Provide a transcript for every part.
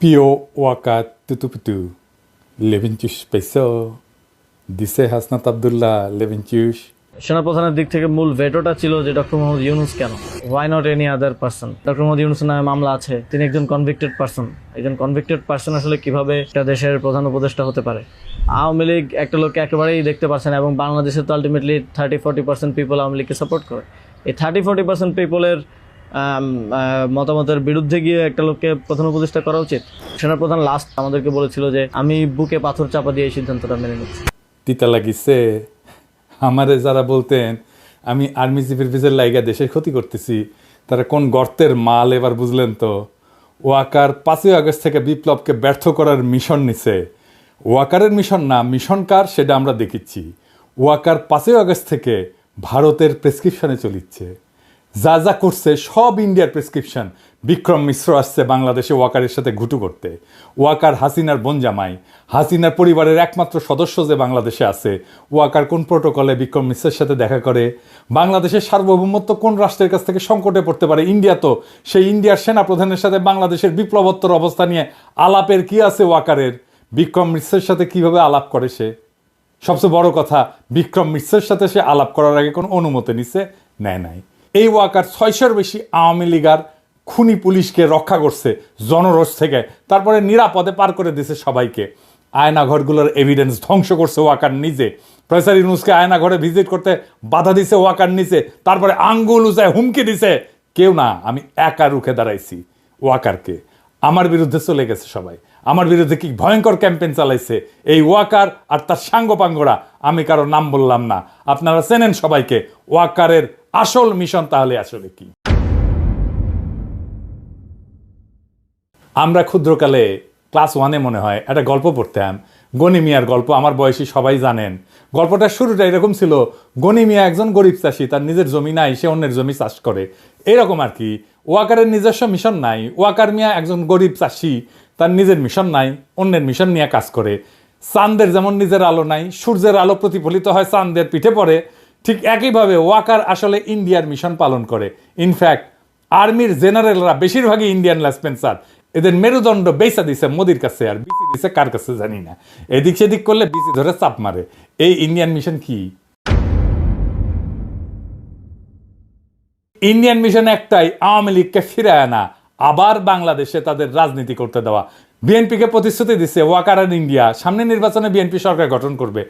Pio Waka তুতুপুতু লেভিনচুস peso দিছে হাসনাত আবদুল্লাহ লেভিনচুস। সেনাপ্রধানের দিক থেকে মূল ভেটোটা ছিল যে ডক্টর মোহাম্মদ ইউনুস কেন, why not any other person. Doctor Mohammad ইউনুসের নামে মামলা আছে, তিনি একজন কনভিক্টেড পার্সন। একজন কনভিক্টেড পার্সন আসলে কিভাবে একটা দেশের প্রধান উপদেষ্টা হতে পারে? আওয়ামী লীগ একটা লোককে একেবারেই দেখতে পারছে না, এবং বাংলাদেশে তো আলটিমেটলি 30-40% পিপল আওয়ামী লীগকে সাপোর্ট করে। এই 30-40% পিপলের মতামতের বিরুদ্ধে গিয়ে একটা লোককে প্রধান উপদেষ্টা করা উচিত? সেনাপ্রধান লাস্ট আমাদেরকে বলেছিল যে আমি বুকে পাথর চাপা দিয়ে এই সিদ্ধান্তটা মেনে নিচ্ছি। তিতা লাগিছে আমারে যারা বলতেন আমি আর্মি চিফের পিছের লাইগা দেশের ক্ষতি করতেছি, তারা কোন গর্তের মাল এবার বুঝলেন তো। ওয়াকার 5ই আগস্ট থেকে বিপ্লবকে ব্যর্থ করার মিশন নিছে। ওয়াকারের মিশন না, মিশন কার সেটা আমরা দেখিচ্ছি। ওয়াকার 5ই আগস্ট থেকে ভারতের প্রেসক্রিপশনে চলিচ্ছে, যা যা করছে সব ইন্ডিয়ার প্রেসক্রিপশন। বিক্রম মিশ্র আসছে বাংলাদেশে ওয়াকারের সাথে ঘুটু করতে। ওয়াকার হাসিনার বোন জামাই, হাসিনার পরিবারের একমাত্র সদস্য যে বাংলাদেশে আছে। ওয়াকার কোন প্রোটোকলে বিক্রম মিশ্রের সাথে দেখা করে? বাংলাদেশের সার্বভৌমত্ব কোন রাষ্ট্রের কাছ থেকে সংকটে পড়তে পারে? ইন্ডিয়া তো। সেই ইন্ডিয়ার সেনাপ্রধানের সাথে বাংলাদেশের বিপ্লবোত্তর অবস্থা নিয়ে আলাপের কি আছে ওয়াকারের? বিক্রম মিশ্রের সাথে কিভাবে আলাপ করে সে? সবচেয়ে বড় কথা, বিক্রম মিশ্রের সাথে সে আলাপ করার আগে কোনো অনুমতি নিছে? নেয় নাই। এই ওয়াকার 600-র বেশি আওয়ামী লীগার খুনি পুলিশকে রক্ষা করছে জনরোষ থেকে, তারপরে নিরাপদে পার করে দিছে সবাইকে। আয়নাঘরগুলোর এভিডেন্স ধ্বংস করছে ওয়াকার নিজে। প্রফেসর ইউনূসকে আয়নাঘরে ভিজিট করতে বাধা দিছে ওয়াকার নিজে, তারপরে আঙ্গুল উঁচায় হুমকি দিছে। কেউ না, আমি একা রুখে দাঁড়াইছি ওয়াকারকে। আমার বিরুদ্ধে চলে গেছে সবাই, আমার বিরুদ্ধে কি ভয়ঙ্কর ক্যাম্পেইন চালাইছে এই ওয়াকার আর তার সাঙ্গপাঙ্গরা। আমি কারো নাম বললাম না, আপনারা চেনেন সবাইকে। ওয়াকারের আসল মিশন তাহলে আসলে কি? আমরা ক্ষুদ্রকালে ক্লাস 1-এ মনে হয় একটা গল্প পড়তাম, গনি মিয়ার গল্প। আমার বয়সী সবাই জানেন। গল্পটার শুরুটা এরকম ছিল, গনি মিয়া একজন গরিব চাষি, তার নিজের জমি নাই, সে অন্যের জমি চাষ করে, এরকম আর কি। ওয়াকারের নিজস্ব মিশন নাই। ওয়াকার মিয়া একজন গরিব চাষি, তার নিজের মিশন নাই, অন্যের মিশন নিয়ে কাজ করে। চাঁদের যেমন নিজের আলো নাই, সূর্যের আলো প্রতিফলিত হয় চাঁদের পিঠে পড়ে, ঠিক একইভাবে ওয়াকার আসলে ইন্ডিয়ার মিশন পালন করে। ইনফ্যাক্ট আর্মির জেনারেলরা বেশিরভাগই ইন্ডিয়ান লেসপেন্সার। এদের মেরুদণ্ড বেচা দিছে মোদির কাছে, আর বিসি দিছে কার কাছে জানি না। এদিক সেদিক করলে বিসি ধরে চাপ মারে। এই ইন্ডিয়ান মিশন কি? ইন্ডিয়ান মিশন একটাই, আওয়ামী লীগকে ফিরায় আনা, আবার বাংলাদেশে তাদের রাজনীতি করতে দেওয়া। বিএনপিকে প্রতিশ্রুতি দিচ্ছে ওয়াকার আর ইন্ডিয়া সামনে নির্বাচনে বিএনপি সরকার গঠন করবে।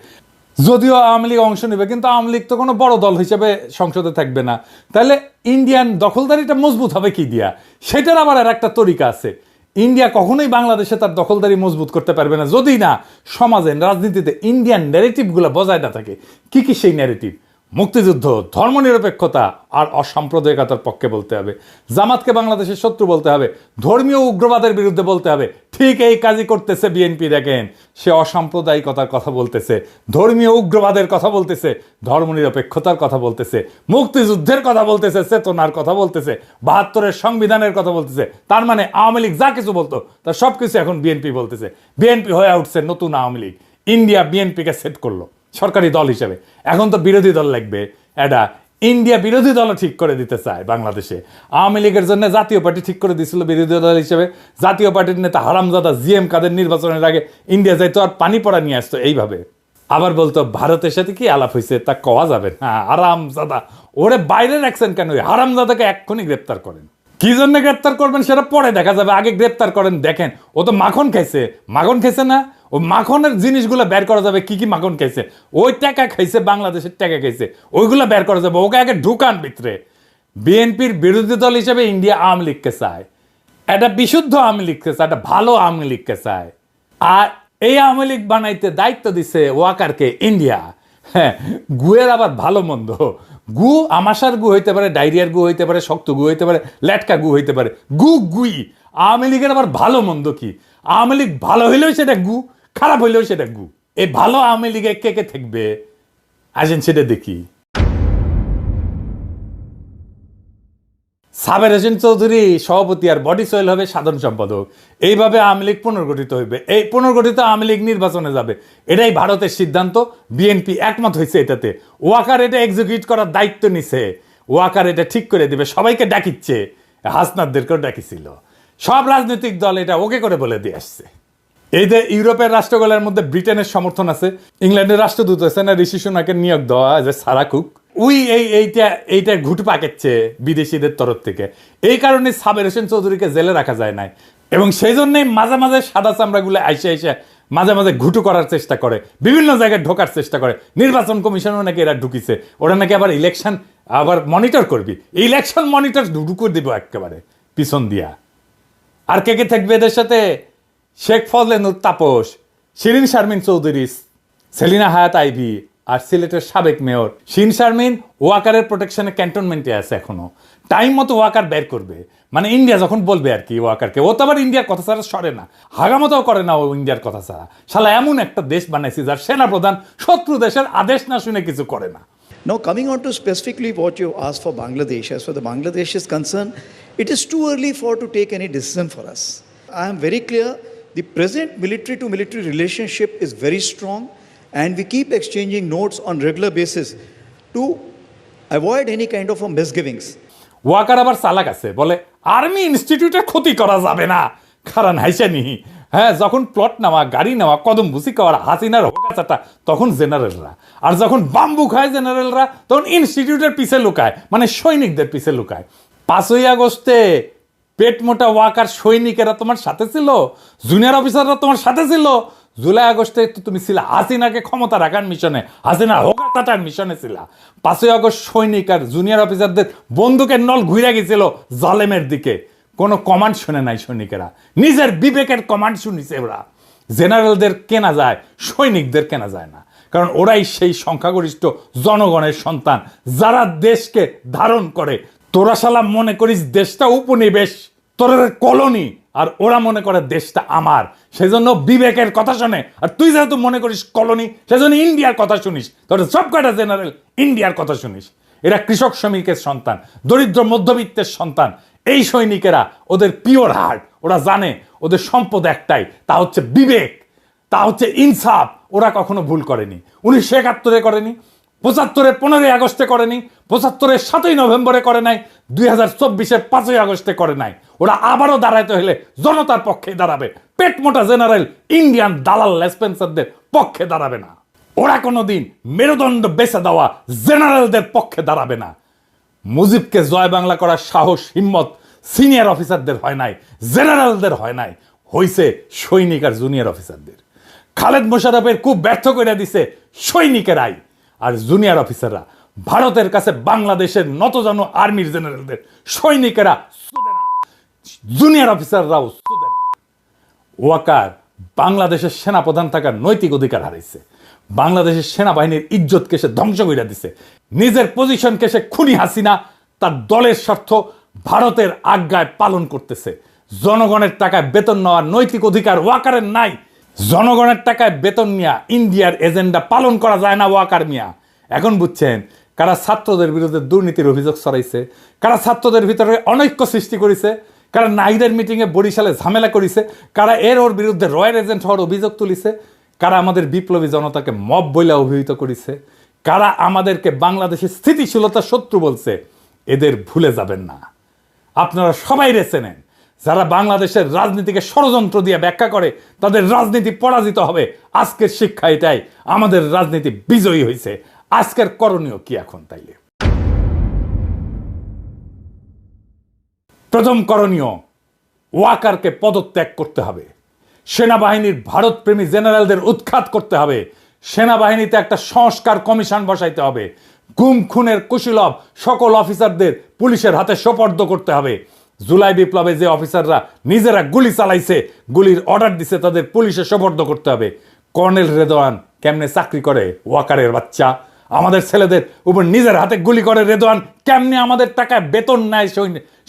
যদিও আওয়ামী লীগ অংশ নেবে, কিন্তু আওয়ামী লীগ তো কোনো বড় দল হিসেবে সংসদে থাকবে না। তাহলে ইন্ডিয়ান দখলদারিটা মজবুত হবে কি দিয়া? সেটার আবার আর একটা তরিকা আছে। ইন্ডিয়া কখনোই বাংলাদেশে তার দখলদারি মজবুত করতে পারবে না যদি না সমাজে, রাজনীতিতে ইন্ডিয়ান ন্যারেটিভগুলো বজায় না থাকে। কি কি সেই ন্যারেটিভ? মুক্তিযুদ্ধ, ধর্মনিরপেক্ষতা আর অসাম্প্রদায়িকতার পক্ষে বলতে হবে। জামাতকে বাংলাদেশের শত্রু বলতে হবে, ধর্মীয় উগ্রবাদের বিরুদ্ধে বলতে হবে। ঠিক এই কাজই করতেছে বিএনপি। দেখেন, সে অসাম্প্রদায়িকতার কথা বলতেছে, ধর্মীয় উগ্রবাদের কথা বলতেছে, ধর্মনিরপেক্ষতার কথা বলতেছে, মুক্তিযুদ্ধের কথা বলতেছে, চেতনার কথা বলতেছে, 72-এর সংবিধানের কথা বলতেছে। তার মানে আওয়ামী লীগ যা কিছু বলতো তার সব কিছু এখন বিএনপি বলতেছে। বিএনপি হয়ে উঠছে নতুন আওয়ামী লীগ। ইন্ডিয়া বিএনপিকে সেট করলো সরকারি দল হিসেবে। এখন তো বিরোধী দল লাগবে। এটা ইন্ডিয়া বিরোধী দলও ঠিক করে দিতে চায় বাংলাদেশে। আওয়ামী লীগের জন্য জাতীয় পার্টি ঠিক করে দিয়েছিল বিরোধী দল হিসেবে। জাতীয় পার্টির নেতা হারামজাদা জিএম কাদের নির্বাচনের আগে ইন্ডিয়া যাইতো আর পানি পড়া নিয়ে আসতো এইভাবে। আবার বলতো ভারতের সাথে কি আলাপ হয়েছে তা কওয়া যাবে না। হারামজাদা, ওরে বাইরে রাখছেন কেন? হারামজাদাকে এক্ষুনি গ্রেপ্তার করেন। কি জন্য গ্রেপ্তার করবেন সেটা পরে দেখা যাবে, আগে গ্রেপ্তার করেন। দেখেন, ও তো মাখন খাইছে। মাখন খাইছে না? ও মাখনের জিনিসগুলো বের করা যাবে, কি কি মাখন খাইছে। ওই টাকা খাইছে, বাংলাদেশের টাকা খাইছে, ওইগুলো বের করা যাবে। ওকে আগে ঢুকান ভিতরে। বিএনপির বিরোধী দল হিসেবে ইন্ডিয়া আওয়ামী লীগকে চায়, একটা বিশুদ্ধ আওয়ামী লীগকে চায়, একটা ভালো আওয়ামী লীগকে চায়। আর এই আওয়ামী লীগ বানাইতে দায়িত্ব দিছে ওয়াকারকে ইন্ডিয়া। হ্যাঁ, গুয়ের আবার ভালো মন্দ। গু আমাশার গু হইতে পারে, ডায়রিয়ার গু হইতে পারে, শক্ত গু হইতে পারে, লেটকা গু হইতে পারে, গু গুই। আওয়ামী লীগের আবার ভালো মন্দ কি? আওয়ামী লীগ ভালো হইলেও সেটা গু, খারাপ হইলেও সেটা গু। এই ভালো আওয়ামী লীগে কে কে থাকবে আসেন সেটা দেখি। সাবের হোসেন চৌধুরী সভাপতি আর বডি সোহেল হবে সাধারণ সম্পাদক। এইভাবে আওয়ামী লীগ পুনর্গঠিত হইবে। এই পুনর্গঠিত আওয়ামী লীগ নির্বাচনে যাবে, এটাই ভারতের সিদ্ধান্ত। বিএনপি একমত হয়েছে এটাতে। ওয়াকার এটা এক্সিকিউট করার দায়িত্ব নিছে। ওয়াকার এটা ঠিক করে দিবে। সবাইকে ডাকিচ্ছে, হাসনাতদেরকেও ডাকিছিল। সব রাজনৈতিক দল এটা ওকে করে বলে দিয়ে আসছে। এই যে ইউরোপের রাষ্ট্রগুলোর মধ্যে ব্রিটেনের সমর্থন আছে, ইংল্যান্ডের রাষ্ট্রদূত আছে না ঋষি সুনাকের নিয়োগ দেওয়া যে সারা কুক, এইটা ঘুট পাকাচ্ছে বিদেশিদের তরফ থেকে। এই কারণে সাবের হোসেন চৌধুরীকে জেলে রাখা যায় নাই, এবং সেই জন্যই মাঝে মাঝে সাদা চামড়াগুলো আইসে মাঝে মাঝে ঘুটু করার চেষ্টা করে, বিভিন্ন জায়গায় ঢোকার চেষ্টা করে। নির্বাচন কমিশনও নাকি এরা ঢুকিছে, ওরা নাকি আবার ইলেকশন আবার মনিটর করবি, ইলেকশন মনিটর ঢুকু দিব একেবারে পিছন দিয়া। আর কে কে থাকবে এদের সাথে? শেখ ফজলে নূর তাপস, শিরিন শারমিন চৌধুরী, সেলিনা হায়াত আইভি, আর সিলেটের সাবেক মেয়র শিন শারমিন ওয়াকারের প্রোটেকশনে ক্যান্টনমেন্টে আছে এখনো। টাইম মতো ওয়াকার বের করবে, মানে ইন্ডিয়া যখন বলবে আর কি ওয়াকারকে। ও তো আবার ইন্ডিয়ার কথা ছাড়া সরে না, হাগামতাও করে না ও ইন্ডিয়ার কথা ছাড়া। শালা এমন একটা দেশ বানাইছি যার সেনাপ্রধান শত্রু দেশের আদেশ না শুনে কিছু করে না। Now, coming on to specifically what you asked for Bangladesh, as far as the Bangladesh is concerned, it is too early to take any decision for us. I am very clear, the present military to military relationship is very strong, and we keep exchanging notes on regular basis to avoid any kind of a misgivings. Waker আবার চালাক আছে, বলে army ইনস্টিটিউটের ক্ষতি করা যাবে না, কারণ হাইসানি। হ্যাঁ, যখন প্লট নেওয়া, গাড়ি নেওয়া, কদম ভুসি করার হাসিনার হোকাচাটা, তখন জেনারেলরা, আর যখন বাম্বু খায় জেনারেলরা, তখন ইনস্টিটিউটের পিছে লুকায়, মানে সৈনিকদের পিছে লুকায়। 5ই আগস্টে পেট মোটা ওয়াকার সৈনিকেরা তোমার সাথে ছিল, জুনিয়র অফিসাররা তোমার সাথে ছিল। জুলাই আগস্টে তো তুমি ছিল হাসিনাকে ক্ষমতা রাখার মিশনে, হাসিনা হোকাচাটার মিশনে ছিল। 5ই আগস্ট সৈনিক আর জুনিয়র অফিসারদের বন্দুকের নল ঘুরে গেছিল জালেমের দিকে, কোনো কমান্ড শুনে নাই সৈনিকেরা, নিজের বিবেকের কমান্ড শুনিছে ওরা। জেনারেলদের কেনা যায়, সৈনিকদের কেনা যায় না, কারণ ওরাই সেই সংখ্যাগরিষ্ঠ জনগণের সন্তান যারা দেশকে ধারণ করে। তোরা শালা মনে করিস দেশটা উপনিবেশ, তোর কলোনি, আর ওরা মনে করে দেশটা আমার, সেজন্য বিবেকের কথা শোনে। আর তুই যেহেতু মনে করিস কলোনি, সেজন্য ইন্ডিয়ার কথা শুনিস, তোর সব কটা জেনারেল ইন্ডিয়ার কথা শুনিস। এরা কৃষক শ্রমিকের সন্তান, দরিদ্র মধ্যবিত্তের সন্তান। এই সৈনিকেরা ওদের পিওর হার্ট, ওরা জানে ওদের সম্পদ একটাই, তা হচ্ছে বিবেক, তা হচ্ছে ইনসাফ। ওরা কখনো ভুল করেনি, 1971 করেনি, 75 15ই আগস্টে করেনি, 75 7ই নভেম্বরে করে নাই, 2024 5ই আগস্টে করে নাই। ওরা আবারও দাঁড়াইতে হলে জনতার পক্ষে দাঁড়াবে, পেট মোটা জেনারেল ইন্ডিয়ান দালাল লেসপেন্সারদের পক্ষে দাঁড়াবে না। ওরা কোনোদিন মেরুদণ্ড বেছে দেওয়া জেনারেলদের পক্ষে দাঁড়াবে না। মুজিবকে জয় বাংলা করার সাহস হিম্মত সিনিয়র অফিসারদের হয় নাই, জেনারেলদের হয় নাই, হইছে সৈনিক আর জুনিয়র অফিসারদের। খালেদ মোশাররফের খুব ব্যর্থ করে দিছে সৈনিকেরাই, আর জুনিয়র অফিসাররা ভারতের কাছে বাংলাদেশের নতজানু আর্মির জেনারেলদের, সৈনিকেরা সুদে না, জুনিয়র অফিসাররাও সুদে না। ওয়াকার বাংলাদেশের সেনাপ্রধান থাকার নৈতিক অধিকার হারাইছে, বাংলাদেশের সেনাবাহিনীর ইজ্জতকে সে ধ্বংস করে দিছে, নিজের পজিশনকে সে খুনি হাসিনা তার দলের স্বার্থ ভারতের আজ্ঞায় পালন করতেছে। জনগণের টাকায় বেতন নেওয়ার নৈতিক অধিকার ওয়াকারের নাই। জনগণের টাকায় বেতন নিয়ে ইন্ডিয়ার এজেন্ডা পালন করা যায় না ওয়াকার মিয়া। এখন বুঝছেন কারা ছাত্রদের বিরুদ্ধে দুর্নীতির অভিযোগ ছড়াইছে, কারা ছাত্রদের ভিতরে অনৈক্য সৃষ্টি করেছে, কারা নাইদের মিটিংয়ে বরিশালে ঝামেলা করেছে, কারা ওর বিরুদ্ধে রয়্যাল এজেন্ট হওয়ার অভিযোগ তুলিছে, কারা আমাদের বিপ্লবী জনতাকে মব বইলা অভিহিত করেছে, কারা আমাদেরকে বাংলাদেশের স্থিতিশীলতার শত্রু বলছে, এদের ভুলে যাবেন না। আপনারা সবাই রেছে নেন, যারা বাংলাদেশের রাজনীতিকে ষড়যন্ত্র দিয়ে ব্যাখ্যা করে তাদের রাজনীতি পরাজিত হবে। আজকের শিক্ষা এটাই, আমাদের রাজনীতি বিজয়ী হয়েছে। আজকের করণীয় কি এখন তাইলে? প্রথম করণীয়, ওয়াকারকে পদত্যাগ করতে হবে। সেনাবাহিনীর ভারতপ্রেমী জেনারেলদের উৎখাত করতে হবে। সেনাবাহিনীতে একটা সংস্কার কমিশন বসাইতে হবে। গুম খুনের কুশীলব সকল অফিসারদের পুলিশের হাতে সোপর্দ করতে হবে। জুলাই বিপ্লবে যে অফিসাররা নিজেরা গুলি চালাইছে, গুলির অর্ডার দিছে, তাদের পুলিশে সোপর্দ করতে হবে। কর্নেল রেদওয়ান কেমনে চাকরি করে ওয়াকারের বাচ্চা, আমাদের ছেলেদের উপর নিজের হাতে গুলি করে রেদওয়ান কেমনে আমাদের টাকায় বেতন নেয়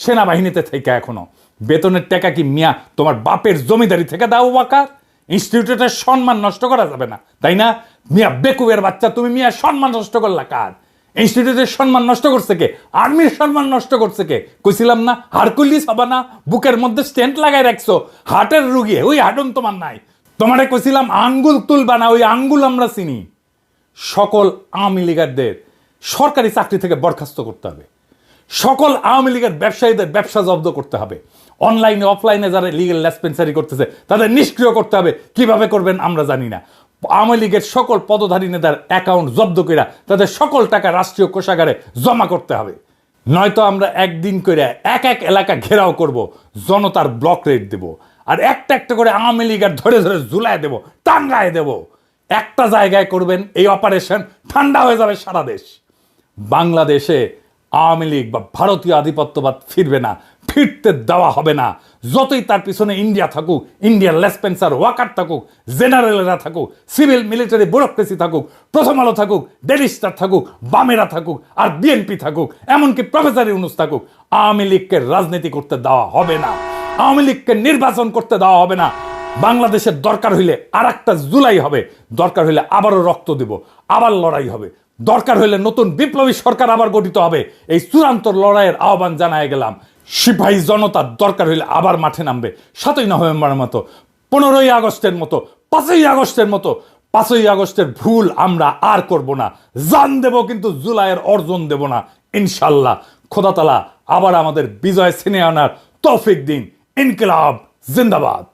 সেনাবাহিনীতে থেকে। এখনো বেতনের টাকা কি মিয়া তোমার বাপের জমিদারি থেকে দাও ওয়াকার? ইনস্টিটিউটের সম্মান নষ্ট করা যাবে না, তাই না? মিয়া বেকুবের বাচ্চা, তুমি মিয়া সম্মান নষ্ট করলা কার? ইনস্টিটিউটের সম্মান নষ্ট করছে কে? আর্মির সম্মান নষ্ট করছে কে? কইছিলাম না হারকুলিস হবা না, বুকের মধ্যে স্টেন্ট লাগাই রাখছো, হার্টের রুগী, ওই হার্টন তোমার নাই। তোমারে কইছিলাম আঙ্গুল তুলবা না, ওই আঙ্গুল আমরা চিনি। সকল আওয়ামী লীগারদের সরকারি চাকরি থেকে বরখাস্ত করতে হবে। সকল আওয়ামী লীগের ব্যবসায়ীদের ব্যবসা জব্দ করতে হবে। অনলাইনে অফলাইনে যারা লিগেল লেসপেন্সারি করতেছে তাদের নিষ্ক্রিয় করতে হবে। কিভাবে করবেন আমরা জানি না। আওয়ামী লীগের সকল পদধারী নেতার অ্যাকাউন্ট জব্দ করে তাদের সকল টাকা রাষ্ট্রীয় কোষাগারে জমা করতে হবে। নয়তো আমরা একদিন করে এক এক এলাকা ঘেরাও করব, জনতার ব্লক রেট দেব, আর একটা একটা করে আওয়ামী লীগের ধরে ধরে ঝুলায় দেব, টাঙ্গায় দেব। একটা জায়গায় করবেন এই অপারেশন, ঠান্ডা হয়ে যাবে সারা দেশ। বাংলাদেশে আওয়ামী লীগ বা ভারতীয় আধিপত্যবাদ ফিরবে না, ফিরতে দেওয়া হবে না। যতই তার পিছনে ইন্ডিয়া থাকুক, ইন্ডিয়ার লেসপেন্সার ওয়াকার থাকুক, জেনারেলরা থাকুক, সিভিল মিলিটারি ব্যুরোক্রেসি থাকুক, প্রথম আলো থাকুক, ডেইলি স্টার থাকুক, বামেরা থাকুক, আর বিএনপি থাকুক, এমনকি প্রফেসর ইউনূস থাকুক, আওয়ামী লীগকে রাজনীতি করতে দেওয়া হবে না। আওয়ামী লীগকে নির্বাচন করতে দেওয়া হবে না। বাংলাদেশের দরকার হইলে আর একটা জুলাই হবে, দরকার হইলে আবারও রক্ত দেব, আবার লড়াই হবে, দরকার হইলে নতুন বিপ্লবী সরকার আবার গঠিত হবে। এই চূড়ান্ত লড়াইয়ের আহ্বান জানায় গেলাম। সিপাহী জনতার দরকার হইলে আবার মাঠে নামবে 7ই নভেম্বরের মতো, 15ই আগস্টের মতো, 5ই আগস্টের মতো। 5ই আগস্টের ভুল আমরা আর করব না। জান দেব কিন্তু জুলাইয়ের অর্জন দেব না ইনশাল্লাহ। খোদা তাআলা আবার আমাদের বিজয় ছিনিয়ে আনার তৌফিক দিন। ইনকিলাব জিন্দাবাদ।